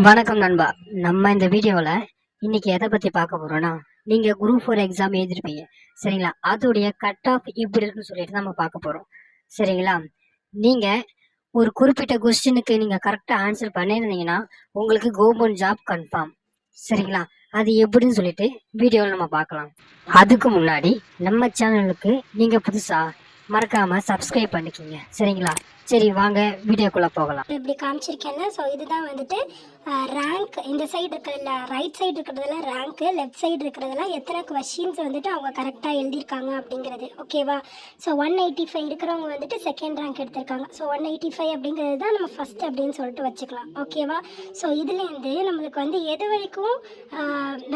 வணக்கம் நண்பா. நம்ம இந்த வீடியோவில் இன்னைக்கு எதை பற்றி பார்க்க போகிறோன்னா, நீங்கள் குரூப் 4 எக்ஸாம் எழுதிருப்பீங்க சரிங்களா, அதோடைய கட் ஆஃப் எப்படி இருக்குன்னு சொல்லிட்டு நம்ம பார்க்க போகிறோம் சரிங்களா. நீங்கள் ஒரு குறிப்பிட்ட கொஸ்டினுக்கு நீங்கள் கரெக்டாக ஆன்சர் பண்ணியிருந்தீங்கன்னா உங்களுக்கு கவர்மெண்ட் ஜாப் கன்ஃபார்ம் சரிங்களா. அது எப்படின்னு சொல்லிட்டு வீடியோவில் நம்ம பார்க்கலாம். அதுக்கு முன்னாடி நம்ம சேனலுக்கு நீங்கள் புதுசாக மறக்காமல் சப்ஸ்கிரைப் பண்ணிக்கோங்க சரிங்களா. சரி வாங்க வீடியோக்குள்ளே போகலாம். இப்படி காமிச்சிருக்கேன்ல, ஸோ இதுதான் வந்துட்டு ரேங்க். இந்த சைடு இருக்கிறதுல ரைட் சைடு இருக்கிறதுல ரேங்க்கு, லெஃப்ட் சைடு இருக்கிறதுல எத்தனை கொஷின்ஸ் வந்துட்டு அவங்க கரெக்டாக எழுதியிருக்காங்க அப்படிங்கிறது. ஓகேவா. ஸோ 185 இருக்கிறவங்க வந்துட்டு செகண்ட் ரேங்க் எடுத்திருக்காங்க. ஸோ 185 அப்படிங்கிறது தான் நம்ம ஃபஸ்ட் அப்படின்னு சொல்லிட்டு வச்சுக்கலாம். ஓகேவா. ஸோ இதுலேருந்து நம்மளுக்கு வந்து எது வரைக்கும்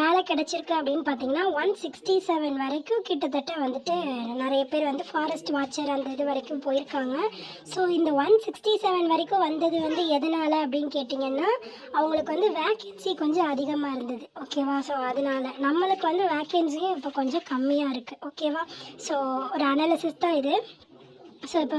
வேலை கிடைச்சிருக்கு அப்படின்னு பார்த்தீங்கன்னா 167 வரைக்கும் கிட்டத்தட்ட வந்துட்டு நிறைய பேர் வந்து ஃபாரஸ்ட் வாட்சர் அந்த இது வரைக்கும் போயிருக்காங்க. ஸோ இந்த 167 வரைக்கும் வந்தது வந்து எதனால் அப்படின்னு கேட்டிங்கன்னா, அவங்களுக்கு வந்து வேக்கன்சி கொஞ்சம் அதிகமாக இருந்தது. ஓகேவா. ஸோ அதனால் நம்மளுக்கு வந்து வேக்கன்சியும் இப்போ கொஞ்சம் கம்மியாக இருக்குது. ஓகேவா. ஸோ ஒரு அனாலிசிஸ் தான் இது. ஸோ இப்போ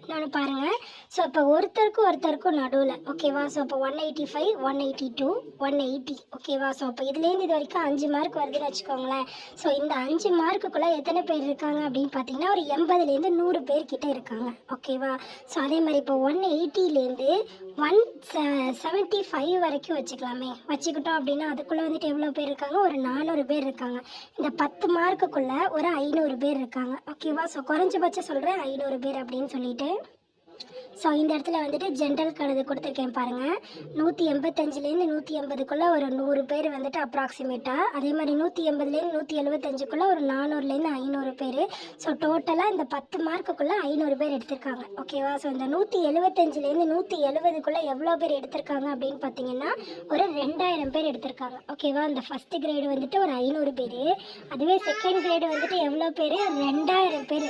நான் பாருங்கள். ஸோ இப்போ ஒருத்தருக்கும் நடுவில். ஓகேவா. ஸோ இப்போ 185, 182, 180. ஓகேவா. ஸோ இப்போ இதுலேருந்து இது வரைக்கும் 5 மார்க் வருதுன்னு வச்சுக்கோங்களேன். ஸோ இந்த 5 மார்க்குள்ளே எத்தனை பேர் இருக்காங்க அப்படின்னு பார்த்தீங்கன்னா ஒரு 80லேருந்து 100 பேர் கிட்டே இருக்காங்க. ஓகேவா. ஸோ அதே மாதிரி இப்போ 180லேருந்து 175 வரைக்கும் வச்சுக்கிட்டோம் அப்படின்னா அதுக்குள்ளே வந்துட்டு எவ்வளோ பேர் இருக்காங்க, ஒரு 400 பேர் இருக்காங்க. இந்த 10 மார்க்குள்ளே ஒரு 500 பேர் இருக்காங்க. ஓகேவா. ஸோ குறைஞ்சபட்சம் சொல்கிறேன் 500 பேர் அப்படின்னு சொல்லிட்டு. ஸோ இந்த இடத்துல வந்துட்டு ஜென்ரல் கணக்கு கொடுத்துருக்கேன் பாருங்கள். 185லேருந்து 180க்குள்ளே ஒரு 100 பேர் வந்துட்டு அப்ராக்சிமேட்டாக. அதே மாதிரி 180லேருந்து 175க்குள்ளே ஒரு 400லேருந்து 500 பேர். ஸோ டோட்டலாக இந்த 10 மார்க்குள்ளே 500 பேர் எடுத்திருக்காங்க. ஓகேவா. ஸோ இந்த 175லேருந்து 170க்குள்ளே எவ்வளோ பேர் எடுத்திருக்காங்க அப்படின்னு பார்த்தீங்கன்னா ஒரு 2000 பேர் எடுத்திருக்காங்க. ஓகேவா. இந்த ஃபஸ்ட்டு கிரேடு வந்துட்டு ஒரு 500 பேர். அதுவே செகண்ட் கிரேடு வந்துட்டு எவ்வளோ பேர், 2000 பேர்.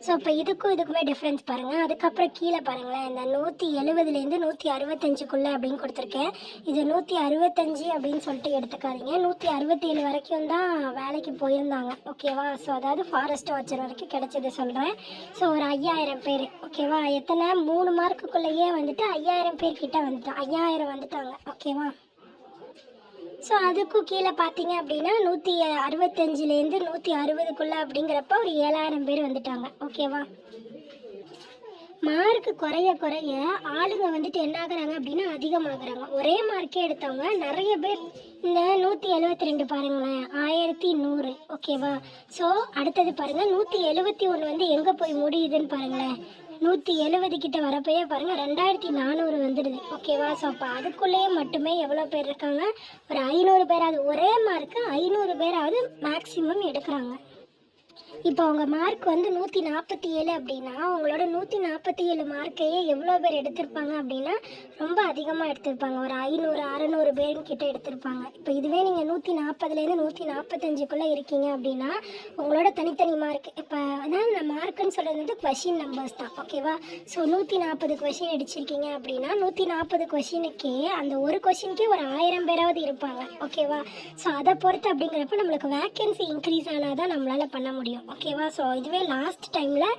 ஸோ இப்போ இதுக்குமே டிஃப்ரென்ஸ் பாருங்கள். அதுக்கப்புறம் கீழே பாருங்களேன், இந்த 170லேருந்து 165க்குள்ளே அப்படின்னு கொடுத்துருக்கேன். இது 165 அப்படின்னு சொல்லிட்டு எடுத்துக்காதீங்க. 167 வரைக்கும் தான் வேலைக்கு போயிருந்தாங்க. ஓகேவா. ஸோ அதாவது ஃபாரஸ்ட் வாட்சர் வரைக்கும் கிடைச்சது சொல்கிறேன். ஸோ ஒரு 5000 பேர். ஓகேவா. எத்தனை 3 மார்க்குள்ளேயே வந்துட்டு 5000 பேர் கிட்ட வந்துட்டாங்க. 5000 வந்துட்டாங்க. ஓகேவா. ஸோ அதுக்கும் கீழே பார்த்தீங்க அப்படின்னா 165லேருந்து 160க்குள்ளே அப்படிங்கிறப்ப ஒரு 7000 பேர் வந்துட்டாங்க. ஓகேவா. மார்க்கு குறைய ஆளுங்க வந்துட்டு என்ன ஆகுறாங்க அப்படின்னா அதிகமாகறாங்க. ஒரே மார்க்கே எடுத்தவங்க நிறைய பேர். இந்த 172 பாருங்களேன், 1100. ஓகேவா. ஸோ அடுத்தது பாருங்கள், 171 வந்து எங்கே போய் முடியுதுன்னு பாருங்களேன். 170 கிட்ட வரப்போயே பாருங்கள் 2400 வந்துடுது. ஓகேவா. ஸோ அப்போ அதுக்குள்ளேயே மட்டுமே எவ்வளோ பேர் இருக்காங்க, ஒரு 500 பேராவது. ஒரே மார்க்கு 500 பேராவது மேக்ஸிமம் எடுக்கிறாங்க. இப்போ அவங்க மார்க் வந்து 147 அப்படின்னா அவங்களோட 147 மார்க்கையே எவ்வளோ பேர் எடுத்திருப்பாங்க அப்படின்னா ரொம்ப அதிகமாக எடுத்திருப்பாங்க. ஒரு 500 600 பேர்கிட்ட எடுத்திருப்பாங்க. இப்போ இதுவே நீங்கள் 140லேருந்து 145க்குள்ளே இருக்கீங்க அப்படின்னா உங்களோட தனித்தனி மார்க். இப்போ அதான் நான் மார்க்குன்னு சொல்கிறது வந்து கொஷின் நம்பர்ஸ் தான். ஓகேவா. ஸோ 140 கொஷின் அடிச்சிருக்கீங்க அப்படின்னா 140 கொஷினுக்கே அந்த ஒரு கொஷினுக்கே ஒரு 1000 பேராவது இருப்பாங்க. ஓகேவா. ஸோ அதை பொறுத்து அப்படிங்கிறப்ப நம்மளுக்கு வேக்கன்சி இன்க்ரீஸ் ஆனால் தான் நம்மளால் பண்ண முடியும். ஓகேவா. ஸோ இதுவே லாஸ்ட் டைமில்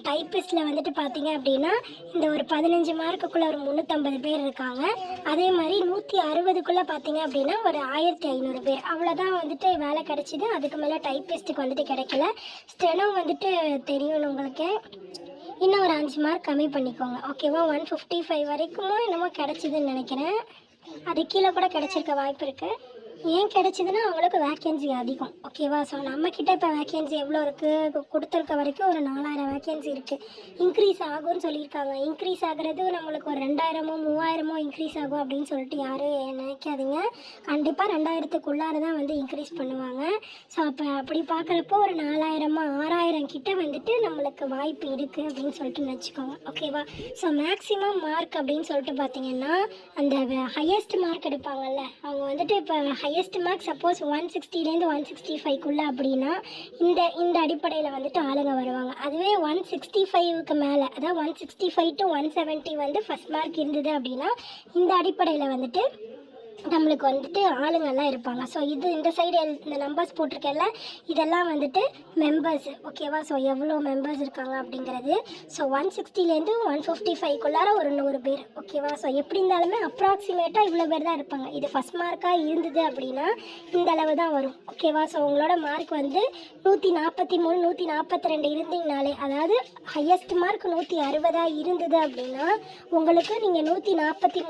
டைப்பிஸ்டில் வந்துட்டு பார்த்தீங்க அப்படின்னா இந்த ஒரு 15 மார்க்குள்ளே ஒரு 350 பேர் இருக்காங்க. அதே மாதிரி 160க்குள்ளே பார்த்தீங்க அப்படின்னா ஒரு 1500 பேர். அவ்வளோதான் வந்துட்டு வேலை கிடச்சிது. அதுக்கு மேலே டைப்பிஸ்ட்டுக்கு வந்துட்டு கிடைக்கல. ஸ்டெனோ வந்துட்டு தெரியும் உங்களுக்கு. இன்னும் ஒரு 5 மார்க் கம்மி பண்ணிக்கோங்க. ஓகேவா. 155 வரைக்கும் என்னமோ கிடச்சிதுன்னு நினைக்கிறேன். அது கீழே கூட கிடச்சிருக்க வாய்ப்பு இருக்குது. ஏன் கிடச்சிதுன்னா அவங்களுக்கு வேக்கன்சி அதிகம். ஓகேவா. ஸோ நம்மக்கிட்ட இப்போ வேக்கன்சி எவ்வளோ இருக்குது, கொடுத்துருக்க வரைக்கும் ஒரு 4000 வேக்கன்சி இருக்குது. இன்க்ரீஸ் ஆகும்னு சொல்லியிருக்காங்க. இன்க்ரீஸ் ஆகிறது நம்மளுக்கு ஒரு 2000மோ 3000மோ இன்க்ரீஸ் ஆகும் அப்படின்னு சொல்லிட்டு யாரும் நினைக்காதீங்க. கண்டிப்பாக 2000க்குள்ளார தான் வந்து இன்க்ரீஸ் பண்ணுவாங்க. ஸோ அப்போ அப்படி பார்க்குறப்போ ஒரு 4000 6000 கிட்ட வந்துட்டு நம்மளுக்கு வாய்ப்பு இருக்குது அப்படின்னு சொல்லிட்டு நினச்சிக்கோங்க. ஓகேவா. ஸோ மேக்ஸிமம் மார்க் அப்படின்னு சொல்லிட்டு பார்த்தீங்கன்னா அந்த ஹையஸ்ட் மார்க் எடுப்பாங்கல்ல அவங்க வந்துட்டு இப்போ ஹையஸ்ட் மார்க் சப்போஸ் 160லேருந்து 165க்குள்ளே அப்படின்னா இந்த அடிப்படையில் வந்துட்டு ஆளுங்க வருவாங்க. அதுவே 165க்கு மேலே, அதாவது 165 to 170 வந்து ஃபஸ்ட் மார்க் இருந்தது அப்படின்னா இந்த அடிப்படையில் வந்துட்டு நம்மளுக்கு வந்துட்டு ஆளுங்கள்லாம் இருப்பாங்க. ஸோ இது இந்த சைடு இந்த நம்பர்ஸ் போட்டிருக்கேன்ல, இதெல்லாம் வந்துட்டு மெம்பர்ஸ். ஓகேவா? ஸோ எவ்வளோ மெம்பர்ஸ் இருக்காங்க அப்படிங்கிறது. ஸோ 160லேருந்து 155க்குள்ளார ஒரு 100 பேர். ஓகேவா? ஸோ எப்படி இருந்தாலுமே அப்ராக்சிமேட்டாக இவ்வளோ பேர் தான் இருப்பாங்க. இது ஃபஸ்ட் மார்க்காக இருந்தது அப்படின்னா இந்த அளவு தான் வரும். ஓகேவா? ஸோ உங்களோட மார்க் வந்து 143 142 இருந்தீங்கனாலே, அதாவது ஹையஸ்ட் மார்க் 160 இருந்தது அப்படின்னா உங்களுக்கு நீங்கள் 143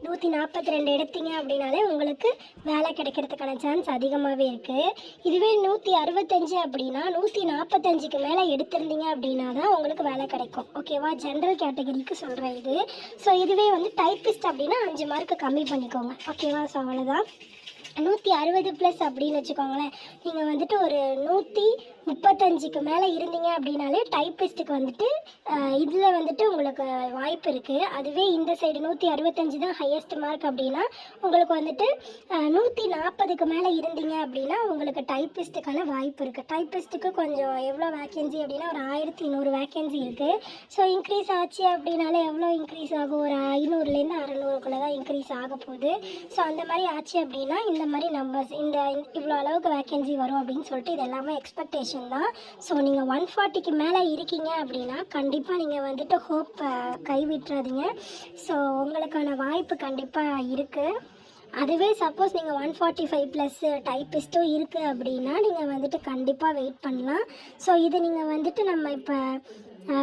142 எடுத்தீங்க அப்படின்னாலே உங்களுக்கு வேலை கிடைக்கிறதுக்கான சான்ஸ் அதிகமாகவே இருக்குது. இதுவே 165 அப்படின்னா 145க்கு மேலே எடுத்திருந்தீங்க அப்படின்னா தான் உங்களுக்கு வேலை கிடைக்கும். ஓகேவா? ஜென்ரல் கேட்டகரிக்கு சொல்கிறேன் இது. ஸோ இதுவே வந்து டைப்பிஸ்ட் அப்படின்னா 5 மார்க்கு கம்மி பண்ணிக்கோங்க. ஓகேவா? ஸோ அவ்வளோதான். 160 ப்ளஸ் அப்படின்னு வச்சுக்கோங்களேன். நீங்கள் வந்துட்டு ஒரு 135க்கு மேலே இருந்தீங்க அப்படின்னாலே டைப்பிஸ்ட்டுக்கு வந்துட்டு இதில் வந்துட்டு உங்களுக்கு வாய்ப்பு இருக்குது. அதுவே இந்த சைடு 165 தான் ஹையஸ்ட் மார்க் அப்படின்னா உங்களுக்கு வந்துட்டு 140க்கு மேலே இருந்தீங்க அப்படின்னா உங்களுக்கு டைப்பிஸ்ட்டுக்கான வாய்ப்பு இருக்குது. டைப்பிஸ்ட்டுக்கு கொஞ்சம் எவ்வளோ வேக்கன்சி அப்படின்னா ஒரு 1100 வேக்கன்சி இருக்குது. ஸோ இன்க்ரீஸ் ஆச்சு அப்படின்னாலே எவ்வளோ இன்க்ரீஸ் ஆகும்? ஒரு 500லேருந்து 600க்குள்ளே தான் இன்க்ரீஸ் ஆக போகுது. ஸோ அந்த மாதிரி ஆச்சு அப்படின்னா இந்த மாதிரி நம்பர்ஸ் இவ்வளோ அளவுக்கு வேக்கன்சி வரும் அப்படின்னு சொல்லிட்டு இது எல்லாமே எக்ஸ்பெக்டேஷன் தான். ஸோ நீங்கள் 140க்கு மேலே இருக்கீங்க அப்படின்னா கண்டிப்பாக நீங்கள் வந்துட்டு ஹோப் கைவிட்டுறாதீங்க. ஸோ உங்களுக்கான வாய்ப்பு கண்டிப்பாக இருக்குது. அதுவே சப்போஸ் நீங்கள் 145 ப்ளஸ் டைப்பிஸ்ட்டும் இருக்குது அப்படின்னா நீங்கள் வந்துட்டு கண்டிப்பாக வெயிட் பண்ணலாம். ஸோ இது நீங்கள் வந்துட்டு நம்ம இப்போ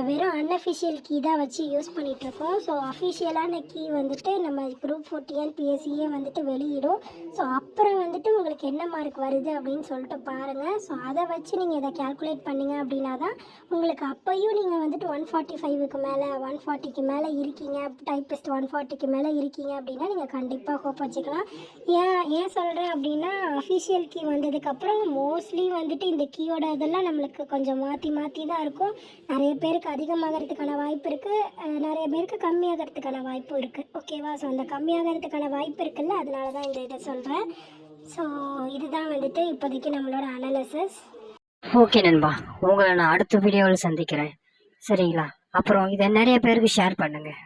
வெறும் அன்அஃபிஷியல் கீ தான் வச்சு யூஸ் பண்ணிகிட்ருக்கோம். ஸோ அஃபிஷியலான கீ வந்துட்டு நம்ம குரூப் 4 TNPSCயே வந்துட்டு வெளியிடும். ஸோ அப்புறம் வந்துட்டு உங்களுக்கு என்ன மார்க் வருது அப்படின்னு சொல்லிட்டு பாருங்கள். ஸோ அதை வச்சு நீங்கள் இதை கேல்குலேட் பண்ணிங்க அப்படின்னா தான் உங்களுக்கு அப்பையும் நீங்கள் வந்துட்டு 145க்கு மேலே 140க்கு மேலே இருக்கீங்க, டைப்பிஸ்ட் 140க்கு மேலே இருக்கீங்க அப்படின்னா நீங்கள் கண்டிப்பாக ஹோப் வச்சுக்கலாம். ஏன் சொல்கிறேன் அப்படின்னா அஃபிஷியல் கீ வந்ததுக்கப்புறம் மோஸ்ட்லி வந்துட்டு இந்த கீயோட இதெல்லாம் நம்மளுக்கு கொஞ்சம் மாற்றி தான் இருக்கும். நிறைய பேருக்கு அதிகமாகிறதுக்கான வாய்ப்பு இருக்குது, நிறைய பேருக்கு கம்மியாகிறதுக்கான வாய்ப்பும் இருக்குது. ஓகேவா? ஸோ அந்த கம்மியாகிறதுக்கான வாய்ப்பு இருக்குல்ல, அதனால தான் இந்த இதை சொல்கிறேன். ஸோ இதுதான் வந்துட்டு இப்போதைக்கு நம்மளோட அனாலிசிஸ். ஓகே நண்பா, உங்களை நான் அடுத்த வீடியோவில் சந்திக்கிறேன். சரிங்களா? அப்புறம் இதை நிறைய பேருக்கு ஷேர் பண்ணுங்கள்.